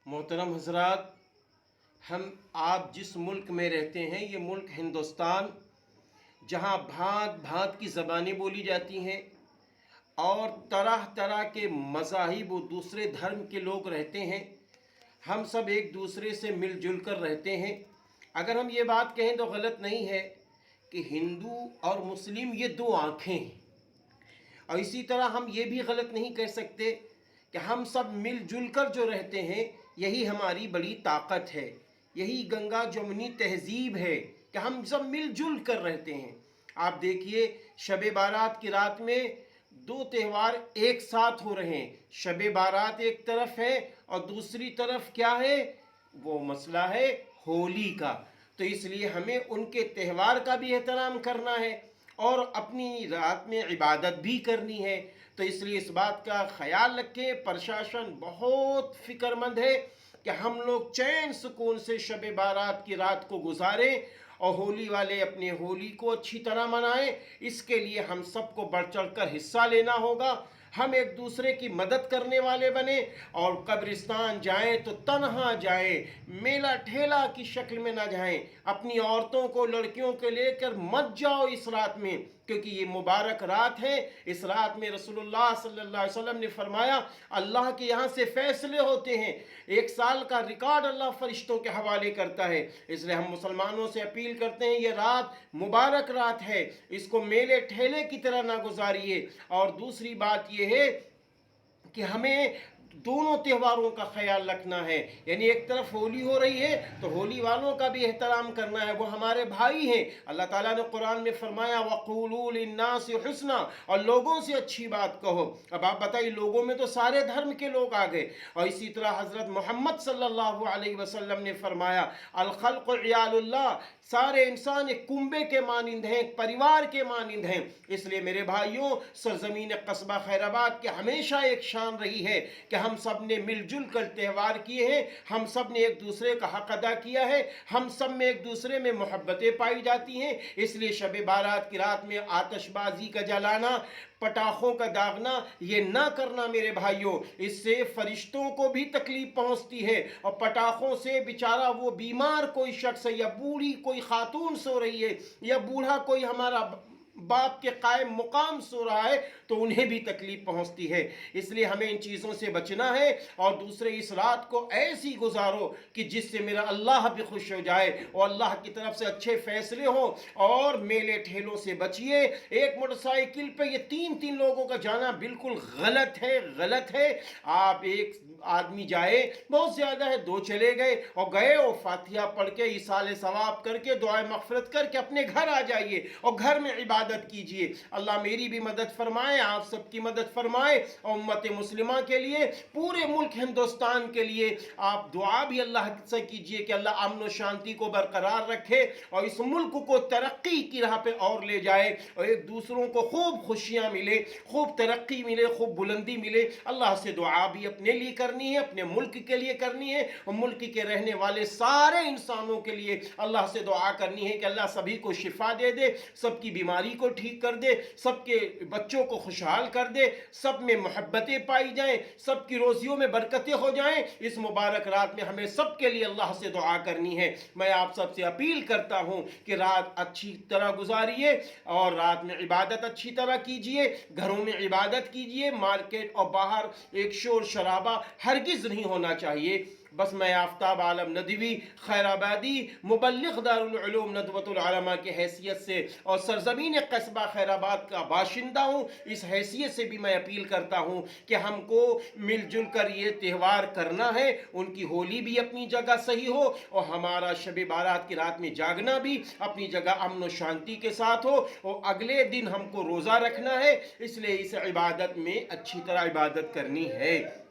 मोहतरम हजरात, हम आप जिस मुल्क में रहते हैं ये मुल्क हिंदुस्तान, जहाँ भांत भांत की ज़बानें बोली जाती हैं और तरह तरह के मज़ाहिब व दूसरे धर्म के लोग रहते हैं। हम सब एक दूसरे से मिलजुल कर रहते हैं। अगर हम ये बात कहें तो गलत नहीं है कि हिंदू और मुस्लिम ये दो आँखें हैं, और इसी तरह हम ये भी गलत नहीं कह सकते कि हम सब मिलजुल कर जो रहते हैं यही हमारी बड़ी ताकत है, यही गंगा जमुनी तहजीब है कि हम सब मिलजुल कर रहते हैं। आप देखिए, शब बारात की रात में दो त्यौहार एक साथ हो रहे हैं। शब बारात एक तरफ है और दूसरी तरफ क्या है, वो मसला है होली का। तो इसलिए हमें उनके त्यौहार का भी एहतराम करना है और अपनी रात में इबादत भी करनी है। तो इसलिए इस बात का ख्याल रखें, प्रशासन बहुत फिक्रमंद है कि हम लोग चैन सुकून से शब बारात की रात को गुजारें और होली वाले अपने होली को अच्छी तरह मनाएं। इसके लिए हम सबको बढ़ चढ़ कर हिस्सा लेना होगा। हम एक दूसरे की मदद करने वाले बने और कब्रिस्तान जाएं तो तन्हा जाएं, मेला ठेला की शक्ल में ना जाएं। अपनी औरतों को, लड़कियों को लेकर मत जाओ इस रात में, क्योंकि ये मुबारक रात है। इस रात में रसूलुल्लाह सल्लल्लाहु अलैहि वसल्लम ने फरमाया, अल्लाह के यहाँ से फैसले होते हैं। एक साल का रिकॉर्ड अल्लाह फरिश्तों के हवाले करता है। इसलिए हम मुसलमानों से अपील करते हैं, ये रात मुबारक रात है, इसको मेले ठेले की तरह ना गुजारिए। और दूसरी बात ये है कि हमें दोनों त्योहारों का ख्याल रखना है। यानी एक तरफ होली हो रही है तो होली वालों का भी एहतराम करना है, वो हमारे भाई हैं। अल्लाह ताला ने कुरान में फरमाया, वक़ूलू लिन्नासि हुस्ना, और लोगों से अच्छी बात कहो। अब आप बताइए, लोगों में तो सारे धर्म के लोग आ गए। और इसी तरह हज़रत मोहम्मद सल्लल्लाहु अलैहि वसल्लम ने फरमाया, अल खल्क़ु इयालुल्लाह, सारे इंसान एक कुंबे के मानिंद हैं, एक परिवार के मानिंद हैं। इसलिए मेरे भाइयों, सरजमीन कस्बा खैराबाद की हमेशा एक शान रही है कि हम सब ने मिलजुल कर त्यौहार किए हैं, हम सब ने एक दूसरे का हक अदा किया है, हम सब में एक दूसरे में मोहब्बतें पाई जाती हैं। इसलिए शब बारात की रात में आतशबाजी का जलाना, पटाखों का दागना, ये ना करना मेरे भाइयों। इससे फरिश्तों को भी तकलीफ पहुंचती है और पटाखों से बेचारा वो बीमार कोई शख्स है, या बूढ़ी कोई खातून सो रही है, या बूढ़ा कोई हमारा बाप के कायम मुकाम सो रहा है, तो उन्हें भी तकलीफ पहुंचती है। इसलिए हमें इन चीज़ों से बचना है। और दूसरे, इस रात को ऐसी गुजारो कि जिससे मेरा अल्लाह भी खुश हो जाए और अल्लाह की तरफ से अच्छे फैसले हों। और मेले ठेलों से बचिए। एक मोटरसाइकिल पे ये तीन तीन लोगों का जाना बिल्कुल गलत है, गलत है। आप एक आदमी जाए, बहुत ज़्यादा है, दो चले गए और गए और फातिहा पढ़ के इसाले सवाब करके दुआ मग़फ़िरत करके अपने घर आ जाइए और घर में इबादत कीजिए। अल्लाह मेरी भी मदद फरमाए, आप सबकी मदद फरमाए और उम्मत मुस्लिमा के लिए, पूरे मुल्क हिंदुस्तान के लिए आप दुआ भी अल्लाह से कीजिए कि अल्लाह अमन और शांति को बरकरार रखे और इस मुल्क को तरक्की की राह पे और ले जाए और एक दूसरों को खूब खुशियाँ मिले, खूब तरक्की मिले, खूब बुलंदी मिले। अल्लाह से दुआ भी अपने लिए करनी है, अपने मुल्क के लिए करनी है और मुल्क के रहने वाले सारे इंसानों के लिए अल्लाह से दुआ करनी है कि अल्लाह सभी को शिफा दे दे, सबकी बीमारी को ठीक कर दे, सबके बच्चों को खुशहाल कर दे, सब में मोहब्बतें पाई जाएं, सबकी रोजियों में बरकतें हो जाएं। इस मुबारक रात में हमें सबके लिए अल्लाह से दुआ करनी है। मैं आप सबसे अपील करता हूं कि रात अच्छी तरह गुजारिए और रात में इबादत अच्छी तरह कीजिए, घरों में इबादत कीजिए। मार्केट और बाहर एक शोर शराबा हरगिज़ नहीं होना चाहिए। बस मैं आफ्ताब आलम नदवी खैराबादी, मुबल्लिग़ दारुल उलूम नदवतुल उलमा की हैसियत से और सरजमीन कस्बा खैराबाद का बाशिंदा हूँ, इस हैसियत से भी मैं अपील करता हूँ कि हमको मिलजुल कर ये त्यौहार करना है। उनकी होली भी अपनी जगह सही हो और हमारा शब बारात की रात में जागना भी अपनी जगह अमन और शांति के साथ हो। और अगले दिन हमको रोज़ा रखना है, इसलिए इस इबादत में अच्छी तरह इबादत करनी है।